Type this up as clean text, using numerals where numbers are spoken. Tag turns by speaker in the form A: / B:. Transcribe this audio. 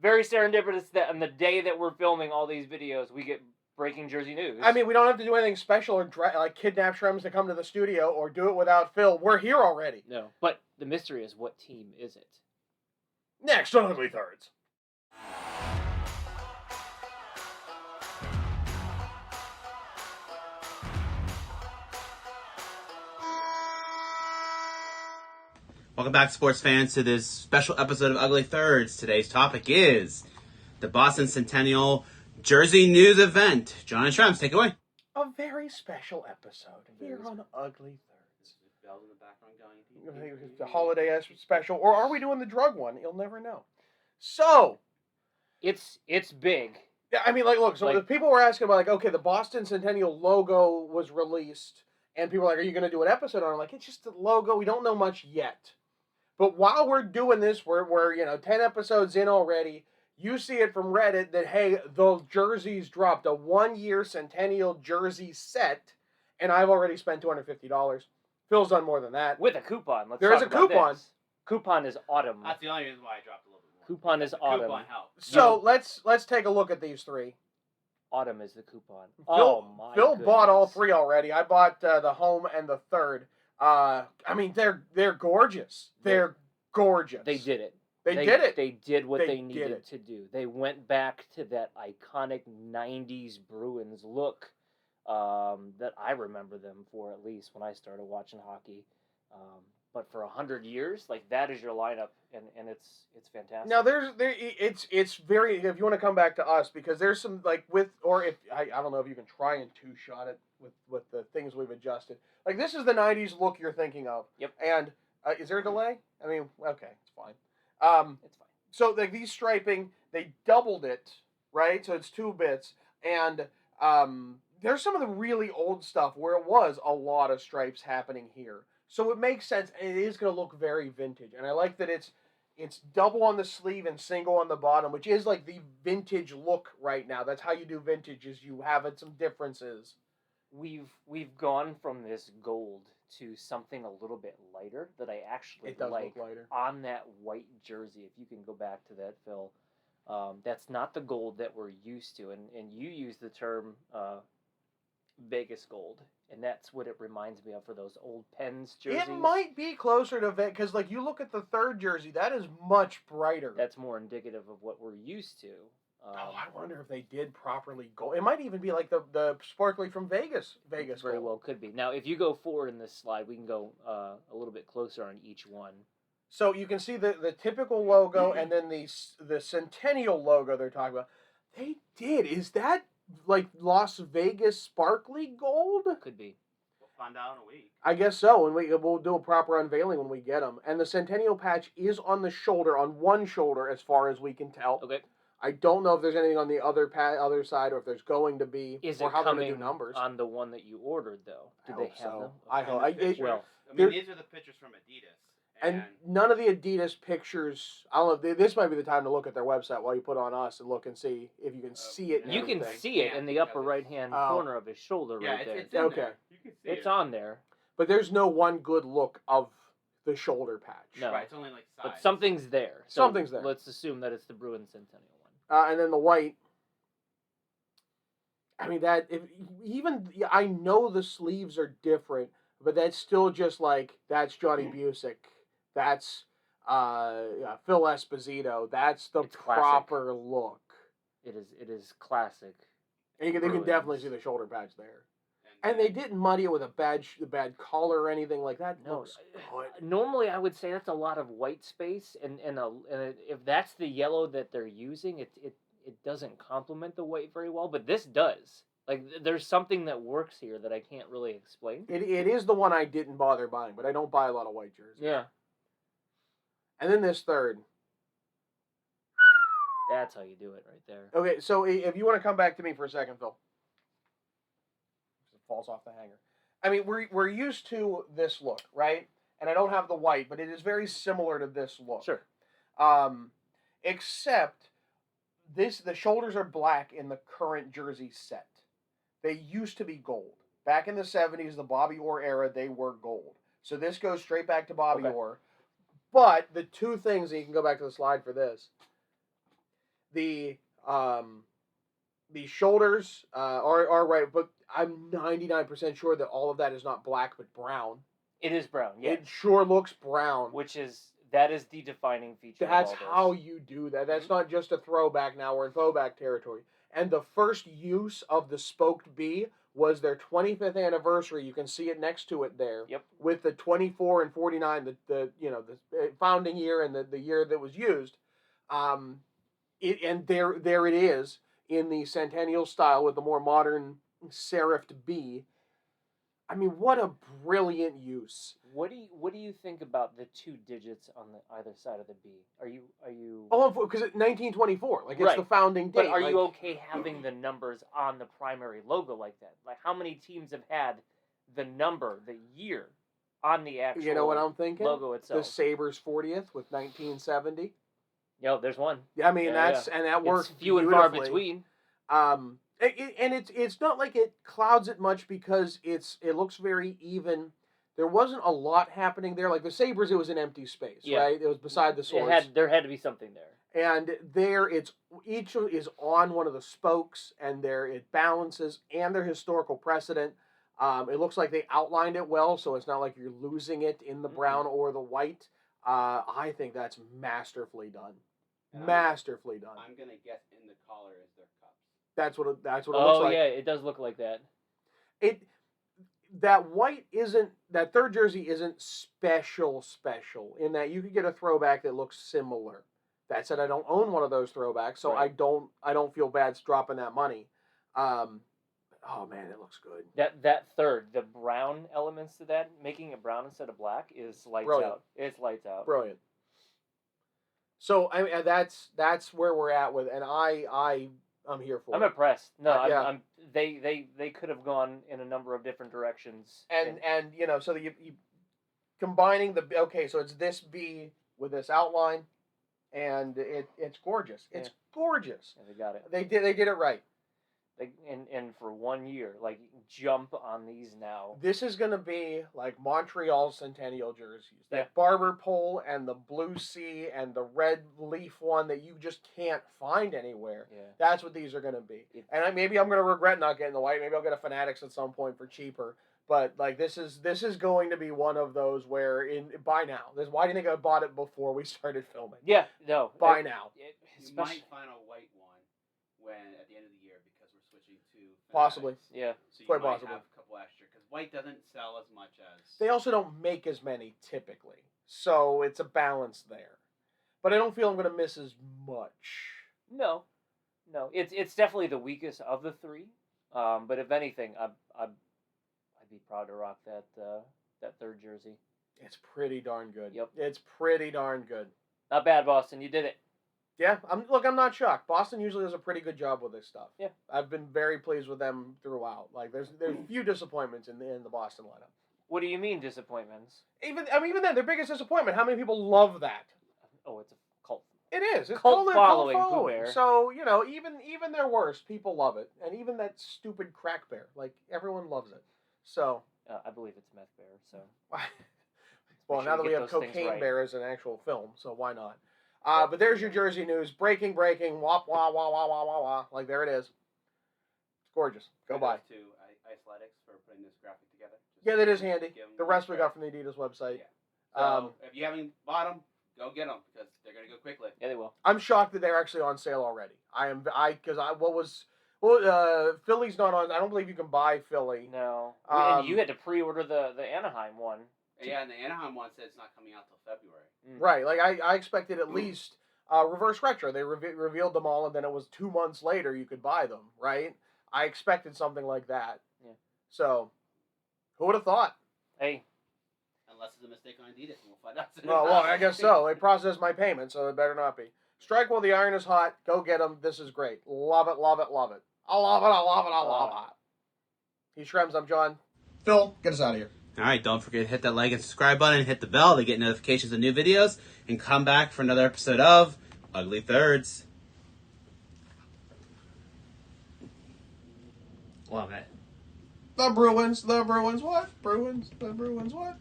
A: very serendipitous that on the day that we're filming all these videos, we get breaking Jersey news.
B: I mean, we don't have to do anything special or like kidnap Shrems to come to the studio or do it without Phil. We're here already.
A: No, but the mystery is, what team is it?
B: Next on Ugly Thirds.
C: Welcome back, sports fans, to this special episode of Ugly Thirds. Today's topic is the Boston Centennial Jersey News event. John and Shrems, take it away.
B: A very special episode here on Ugly Thirds.
C: Bells in the background going.
B: It's the holiday special, or are we doing the drug one? You'll never know. So,
A: It's big.
B: yeah, I mean, look. So the people were asking about, okay, the Boston Centennial logo was released, and people were like, "Are you going to do an episode on it?" I'm like, it's just the logo. We don't know much yet. But while we're doing this, we're 10 episodes in already. You see it from Reddit that, hey, the jerseys dropped, a 1-year Centennial jersey set, and I've already spent $250. Phil's done more than that.
A: With a coupon.
B: There is a coupon.
A: This. Coupon is autumn.
C: That's the only reason why I dropped a little bit more.
A: Coupon is autumn.
C: Coupon helps.
B: So let's take a look at these three.
A: Autumn is the coupon.
B: Phil bought all three already. I bought the home and the third. I mean, they're gorgeous. They're gorgeous.
A: They did it.
B: They did it.
A: They did what they needed to do. They went back to that iconic 90s Bruins look that I remember them for, at least when I started watching hockey. But for 100 years, that is your lineup, and it's fantastic.
B: Now it's very, if you want to come back to us, because there's some I don't know if you can try and two-shot it with the things we've adjusted. This is the 90s look you're thinking of.
A: Yep.
B: And is there a delay? I mean, okay, it's fine.
A: It's fine.
B: So these striping, they doubled it, right? So it's 2 bits, and there's some of the really old stuff where it was a lot of stripes happening here. So it makes sense, and it is going to look very vintage. And I like that it's double on the sleeve and single on the bottom, which is the vintage look right now. That's how you do vintage, is you have some differences.
A: We've gone from this gold to something a little bit lighter that I actually like
B: look lighter
A: on that white jersey. If you can go back to that, Phil, that's not the gold that we're used to, and you use the term Vegas gold, and that's what it reminds me of for those old Pens jerseys.
B: It might be closer to Vegas, because you look at the third jersey, that is much brighter.
A: That's more indicative of what we're used to.
B: I wonder if they did properly gold. It might even be like the sparkly from Vegas. Vegas
A: very
B: gold.
A: well could be. Now, if you go forward in this slide, we can go a little bit closer on each one.
B: So you can see the typical logo and then the Centennial logo they're talking about. They did. Is that Las Vegas sparkly gold?
A: Could be.
C: We'll find out in a week.
B: I guess so, and we'll do a proper unveiling when we get them. And the Centennial patch is on the shoulder, on one shoulder, as far as we can tell.
A: Okay.
B: I don't know if there's anything on the other side, or if there's going to be,
A: or how they're
B: going to do numbers.
A: On the one that you ordered, though? Do they have them?
B: I hope.
C: These are the pictures from Adidas.
B: And none of the Adidas pictures, I don't know, this might be the time to look at their website while you put on us and look and see if you can see it.
A: You can see it in the upper right-hand corner of his shoulder right there.
C: It's okay. There. You can see
A: it's on there.
B: But there's no one good look of the shoulder patch.
A: No.
C: Right, it's only size.
A: But something's there. So
B: something's there.
A: Let's assume that it's the Bruins Centennial one.
B: And then the white. I mean, I know the sleeves are different, but that's still just that's Johnny Busick. That's Phil Esposito. That's the proper look.
A: It is classic.
B: And you can definitely see the shoulder patch there. And they didn't muddy it with a bad collar or anything like that.
A: No,
B: looks good.
A: Normally I would say that's a lot of white space, and if that's the yellow that they're using, it doesn't complement the white very well. But this does. There's something that works here that I can't really explain.
B: It is the one I didn't bother buying, but I don't buy a lot of white jerseys.
A: Yeah.
B: And then this third.
A: That's how you do it right there.
B: Okay, so if you want to come back to me for a second, Phil. It falls off the hanger. I mean, we're used to this look, right? And I don't have the white, but it is very similar to this look.
A: Sure.
B: Except the shoulders are black in the current jersey set. They used to be gold. Back in the 70s, the Bobby Orr era, they were gold. So this goes straight back to Bobby Orr. But the two things, and you can go back to the slide for this, The shoulders are right, but I'm 99% sure that all of that is not black but brown.
A: It is brown. Yeah.
B: It sure looks brown.
A: That is the defining feature.
B: That's
A: of all
B: how
A: this.
B: you do that. That's not just a throwback. Now we're in throwback territory. And the first use of the spoked B was their 25th anniversary. You can see it next to it there.
A: Yep.
B: With the 24 and 49, the founding year and the year that was used. And there it is in the Centennial style with the more modern serifed B. I mean, what a brilliant use.
A: What do you think about the 2 digits on the either side of the B? Are you?
B: Oh, because it's 1924, like it's
A: Right.
B: the founding date.
A: But are
B: like,
A: you okay having the numbers on the primary logo like that? Like, how many teams have had the number, the year, on the actual?
B: You know what I'm thinking?
A: Logo itself.
B: The Sabres 40th with 1970.
A: Yo, there's one.
B: Yeah, I mean and that works
A: It's few and far
B: beautifully.
A: between.
B: And it's not like it clouds it much because it looks very even. There wasn't a lot happening there. Like the Sabres, it was an empty space, right? It was beside the swords.
A: There had to be something there.
B: And there, each is on one of the spokes, and there it balances, and their historical precedent. It looks like they outlined it well, so it's not like you're losing it in the brown or the white. I think that's masterfully done. Masterfully done.
C: I'm gonna guess in the collar is their cups.
B: That's what it looks like.
A: Oh yeah, it does look like that.
B: That white isn't, that third jersey isn't special in that you could get a throwback that looks similar. That said, I don't own one of those throwbacks, so
A: right.
B: I don't feel bad dropping that money. Oh man, it looks good.
A: That third, the brown elements to that, making it brown instead of black, is lights
B: Brilliant.
A: out. It's lights out.
B: Brilliant. So I mean, that's where we're at with, and I'm here for.
A: I'm
B: it.
A: impressed. No,
B: yeah.
A: They could have gone in a number of different directions.
B: And so you combining so it's this B with this outline, and it's gorgeous. It's gorgeous.
A: Yeah, they got it.
B: They did it right.
A: And for 1 year, like, jump on these now.
B: This is going to be like Montreal Centennial jerseys. That barber pole and the blue C and the red leaf one that you just can't find anywhere.
A: Yeah.
B: That's what these are going to be. And maybe I'm going to regret not getting the white. Maybe I'll get a Fanatics at some point for cheaper. But like this is going to be one of those where by now. Why do you think I bought it before we started filming?
A: Yeah, no.
B: By now.
C: You might find a white one when at the end of the year because we're switching to Fanatics.
B: Possibly.
A: Yeah.
C: So you
B: quite
C: might
B: possibly
C: have a couple extra because white doesn't sell as much as.
B: They also don't make as many typically, so it's a balance there. But I don't feel I'm going to miss as much.
A: No, it's definitely the weakest of the three. But if anything, I'd be proud to rock that third jersey.
B: It's pretty darn good.
A: Yep.
B: It's pretty darn good.
A: Not bad, Boston. You did it.
B: Yeah, I'm not shocked. Boston usually does a pretty good job with this stuff.
A: Yeah.
B: I've been very pleased with them throughout. Like there's few disappointments in the Boston lineup.
A: What do you mean disappointments?
B: Even then, their biggest disappointment. How many people love that?
A: Oh, it's a cult.
B: It is. It's
A: cult
B: totally
A: following.
B: A cult following.
A: Bear.
B: So even their worst, people love it, and even that stupid crack bear, like everyone loves it. So
A: I believe it's Meth Bear. So.
B: Well, now that we have Cocaine Bear as an actual film, so why not? But there's your jersey news. Breaking, wah, wah, wah, wah, wah, wah, wah. Like, there it is. It's gorgeous. Go buy.
C: To Athletics for putting this graphic together.
B: Yeah, that is handy. The rest we got from the Adidas website.
C: Yeah. So, if you haven't bought them, go get them, because they're going to go quickly.
A: Yeah, they will.
B: I'm shocked that they're actually on sale already. Philly's not on. I don't believe you can buy Philly.
A: No. And you had to pre-order the Anaheim one.
C: Yeah, and the Anaheim one said it's not coming out till February.
B: Right, like I expected at least reverse retro. They revealed them all, and then it was 2 months later you could buy them. Right, I expected something like that.
A: Yeah.
B: So, who would have thought?
A: Hey.
C: Unless it's a mistake on Adidas, and we'll find out.
B: Well, I guess so. They processed my payment, so it better not be. Strike while the iron is hot. Go get them. This is great. Love it, love it, love it. I love it, I love it, I love it. He's Shrems. I'm John. Phil, get us out of here.
C: All right, don't forget to hit that like and subscribe button and hit the bell to get notifications of new videos and come back for another episode of Ugly Thirds. Love it.
B: The Bruins what? The Bruins what?